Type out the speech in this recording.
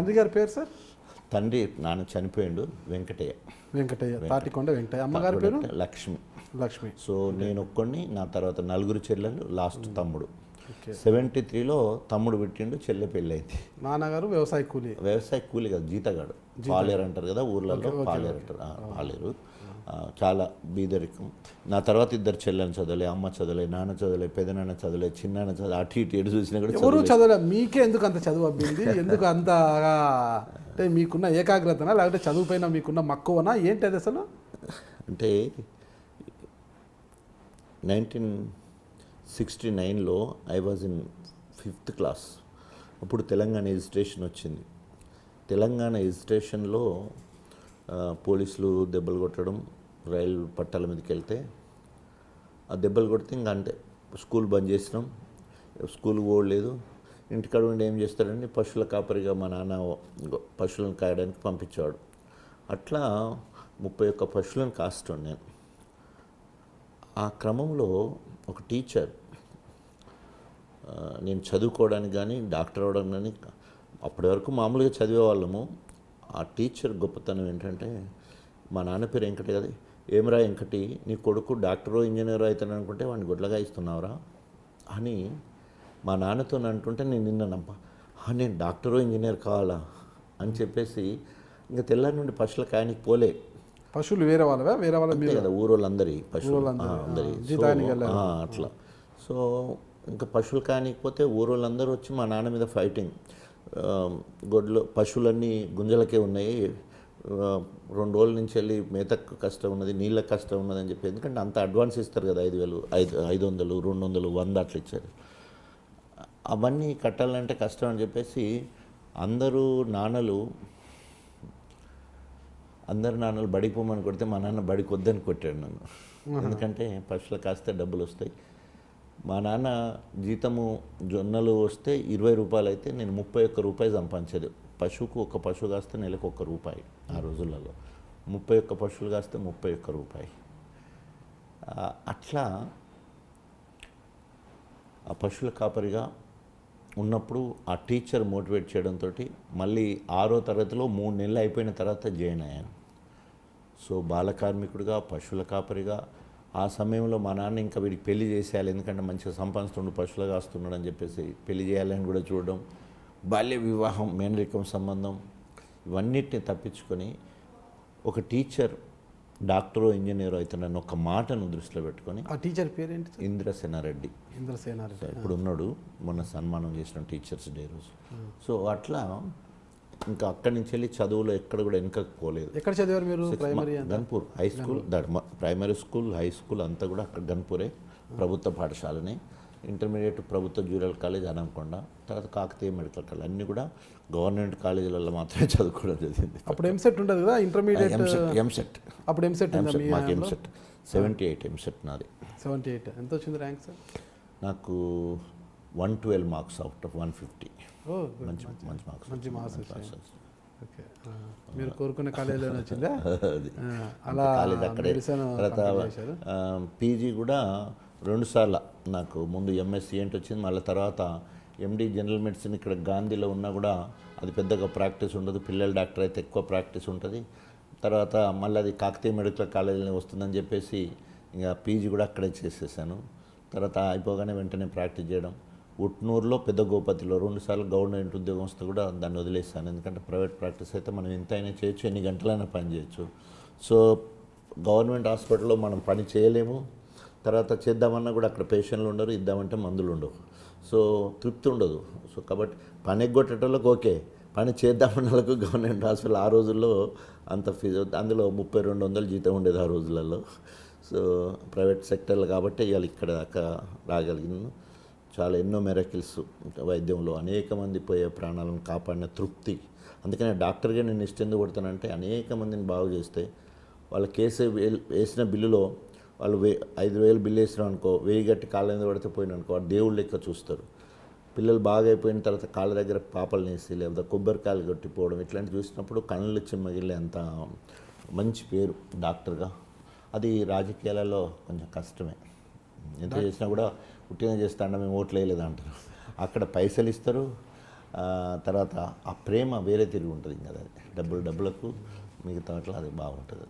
తండ్రి గారి పేరు సార్? తండ్రి నాన్న చనిపోయిండు, వెంకటయ్య. వెంకటయ్య, తాటికొండ వెంకటయ్య. అమ్మగారి పేరు లక్ష్మి. లక్ష్మి. సో నేను ఒక్కడిని, నా తర్వాత నలుగురు చెల్లెలు, లాస్ట్ తమ్ముడు. 73 73లో తమ్ముడు పెట్టిండు, చెల్లె పెళ్ళైంది. నాన్నగారు వ్యవసాయ కూలీ. వ్యవసాయ కూలి కదా, జీతగాడు. పాలేరు అంటారు కదా ఊర్లలో, పాలేరు అంటారు. పాలేరు చాలా బీదరికం. నా తర్వాత ఇద్దరు చెల్లెని చదవలే, అమ్మ చదవలే, నాన్న చదవలే, పెదనాన్న చదవలే, చిన్నాన్న చదవలే, అటు ఇటు ఎటు చూసినా కూడా ఎవరు చదవలే. మీకే ఎందుకు అంత చదువు అబ్బింది? ఎందుకు అంత అంటే మీకున్న ఏకాగ్రతనా, లేకపోతే చదువు పైన మీకున్న మక్కువనా, ఏంటి అది అసలు? అంటే 1969లో I was in 5th class. అప్పుడు తెలంగాణ ఎజిస్ట్రేషన్ వచ్చింది. తెలంగాణ ఎజిస్ట్రేషన్లో పోలీసులు దెబ్బలు కొట్టడం, రైలు పట్టాల మీదకి వెళ్తే ఆ దెబ్బలు కొడితే ఇంకా అంటే స్కూల్ బంద్ చేసినాం, స్కూల్కి పోలేదు. ఇంటికాడ ఉండి ఏం చేస్తాడండి, పశువుల కాపరిగా మా నాన్న పశువులను కాయడానికి పంపించేవాడు. అట్లా 31 పశువులను కాస్తాను నేను. ఆ క్రమంలో ఒక టీచర్, నేను చదువుకోవడానికి కానీ డాక్టర్ అవ్వడం కానీ అప్పటి వరకు మామూలుగా చదివేవాళ్ళము. ఆ టీచర్ గొప్పతనం ఏంటంటే, మా నాన్న పేరు వెంకటి కదా, ఏమరా వెంకటి, నీ కొడుకు డాక్టరో ఇంజనీరో అవుతాను అనుకుంటే వాడిని గొడ్లగా ఇస్తున్నావురా అని మా నాన్నతో అంటుంటే నేను నిన్ననమ్మా, నేను డాక్టరో ఇంజనీర్ కావాలా అని చెప్పేసి ఇంకా తెల్లారి నుండి పశువుల కాయనికి పోలే. పశువులు వేరే వాళ్ళవా? వేరే వాళ్ళ మీద కదా, ఊరోళ్ళందరి పశువులు అందరి అట్లా. సో ఇంకా పశువులు కానికపోతే ఊరోళ్ళందరూ వచ్చి మా నాన్న మీద ఫైటింగ్. గొడ్లు పశువులన్నీ గుంజలకే ఉన్నాయి, 2 రోజుల నుంచి వెళ్ళి మేతకు కష్టం ఉన్నది, నీళ్ళకి కష్టం ఉన్నది అని చెప్పి. ఎందుకంటే అంత అడ్వాన్స్ ఇస్తారు కదా, 5,000, 500, 200, 100 అట్లా ఇచ్చారు. అవన్నీ కట్టాలంటే కష్టం అని చెప్పేసి అందరు నాన్నలు బడికి పోమని కొడితే మా నాన్న బడికి వద్దని కొట్టాడు నన్ను. ఎందుకంటే పశువులు కాస్తే డబ్బులు వస్తాయి. మా నాన్న జీతము జొన్నలు వస్తే 20 రూపాయలు అయితే నేను 31 రూపాయలు సంపాదించేది. పశువుకు ఒక పశువు కాస్తే నెలకు 1 రూపాయి. ఆ రోజులలో 31 పశువులు కాస్తే 31 రూపాయి. అట్లా ఆ పశువుల కాపరిగా ఉన్నప్పుడు ఆ టీచర్ మోటివేట్ చేయడంతో మళ్ళీ 6వ తరగతిలో 3 నెలలు అయిపోయిన తర్వాత జాయిన్ అయ్యాను. సో బాలకార్మికుడిగా, పశువుల కాపరిగా. ఆ సమయంలో మా నాన్న ఇంకా వీడికి పెళ్లి చేసేయాలి, ఎందుకంటే మంచిగా సంపాదిస్తుండు, పశువులు కాస్తున్నాడు అని చెప్పేసి పెళ్లి చేయాలని కూడా చూడడం, బాల్య వివాహం, మేనరికం సంబంధం, ఇవన్నిటిని తప్పించుకొని ఒక టీచర్ డాక్టరో ఇంజనీరో అయితే నన్ను ఒక మాటను దృష్టిలో పెట్టుకొని. ఆ టీచర్ పేరేంటి? ఇంద్రసేనారెడ్డి. ఇంద్రసేనారెడ్డి ఇప్పుడు ఉన్నాడు, మొన్న సన్మానం చేసిన టీచర్స్ డే రోజు. సో అట్లా ఇంకా అక్కడి నుంచి వెళ్ళి చదువులో ఎక్కడ కూడా వెనకకు పోలేదు. ఎక్కడ చదివారు మీరు? Primary Ganpur high school, primary school, high school అంతా కూడా అక్కడ గన్పూరే, ప్రభుత్వ పాఠశాలనే. ఇంటర్మీడియట్ ప్రభుత్వ జూనియర్ కాలేజ్ అనంకొండ, తర్వాత కాకతీయ మెడికల్ కాలేజ్, అన్నీ కూడా గవర్నమెంట్ కాలేజీలలో మాత్రమే చదువుకోవడం జరిగింది. అప్పుడు ఎంసెట్ ఉంటుంది కదా, ఇంటర్మీడియట్ ఎంసెట్. అప్పుడు ఎంసెట్ మాకు ఎంసెట్ 78 ఎంసెట్ నాది. 78 ఎంత వచ్చింది ర్యాంక్ సార్? నాకు 112 మార్క్స్ అవుట్ ఆఫ్ 150. మంచి మార్క్స్. ఓకే, మీరు కోరుకున్న కాలేజీలో వచ్చిందా? అలా కాలేజ్ అక్కడే. తర్వాత పీజీ కూడా 2 సార్లు. నాకు ముందు ఎంఎస్సీ ఏంటి వచ్చింది, మళ్ళీ తర్వాత ఎండి జనరల్ మెడిసిన్ ఇక్కడ గాంధీలో ఉన్నా కూడా అది పెద్దగా ప్రాక్టీస్ ఉండదు, పిల్లల డాక్టర్ అయితే ఎక్కువ ప్రాక్టీస్ ఉంటుంది. తర్వాత మళ్ళీ అది కాకతీయ మెడికల్ కాలేజీలో వస్తుందని చెప్పేసి ఇంకా పీజీ కూడా అక్కడే చేసేసాను. తర్వాత అయిపోగానే వెంటనే ప్రాక్టీస్ చేయడం. ఉట్నూరులో, పెద్ద గోపతిలో 2 సార్లు గవర్నమెంట్ ఉద్యోగం వస్తే కూడా దాన్ని వదిలేస్తాను. ఎందుకంటే ప్రైవేట్ ప్రాక్టీస్ అయితే మనం ఎంత అయినా చేయొచ్చు, ఎన్ని గంటలైనా పని చేయొచ్చు. సో గవర్నమెంట్ హాస్పిటల్లో మనం పని చేయలేము. తర్వాత చేద్దామన్నా కూడా అక్కడ పేషెంట్లు ఉండరు, ఇద్దామంటే మందులు ఉండవు. సో తృప్తి ఉండదు. సో కాబట్టి పని ఎగ్గొట్టేటోళ్ళకి ఓకే, పని చేద్దామన్న వాళ్ళకు గవర్నమెంట్ హాస్పిటల్ ఆ రోజుల్లో అంత ఫీజు, అందులో 30-200 జీతం ఉండేది ఆ రోజులలో. సో ప్రైవేట్ సెక్టర్లు కాబట్టి ఇవాళ ఇక్కడ దాకా రాగలిగినాను. చాలా ఎన్నో మెరకిల్స్ వైద్యంలో అనేక మంది పోయే ప్రాణాలను కాపాడిన తృప్తి. అందుకనే డాక్టర్గా నేను ఎందుకు కొడతానంటే, అనేక మందిని బాగు చేస్తే వాళ్ళ కేసు వేసిన బిల్లులో వాళ్ళు 5,000 బిల్లు వేసినాం అనుకో, 1000 గట్టి కాళ్ళ మీద పడితే పోయిన అనుకో, దేవుళ్ళు లెక్క చూస్తారు. పిల్లలు బాగా అయిపోయిన తర్వాత కాళ్ళ దగ్గర పాపలు నేసి లేకపోతే కొబ్బరికాయలు కొట్టిపోవడం ఇట్లాంటివి చూసినప్పుడు కళ్ళు చిమ్మగిల్లే అంత మంచి పేరు డాక్టర్గా. అది రాజకీయాలలో కొంచెం కష్టమే. ఎంత చేసినా కూడా ఉట్టిగా చేస్తాండ మేము ఓట్లు వేయలేదు అంటారు. అక్కడ పైసలు ఇస్తారు, తర్వాత ఆ ప్రేమ వేరే తిరిగి ఉంటుంది కదా, డబ్బులకు మిగతా అట్లా అది బాగుంటుంది.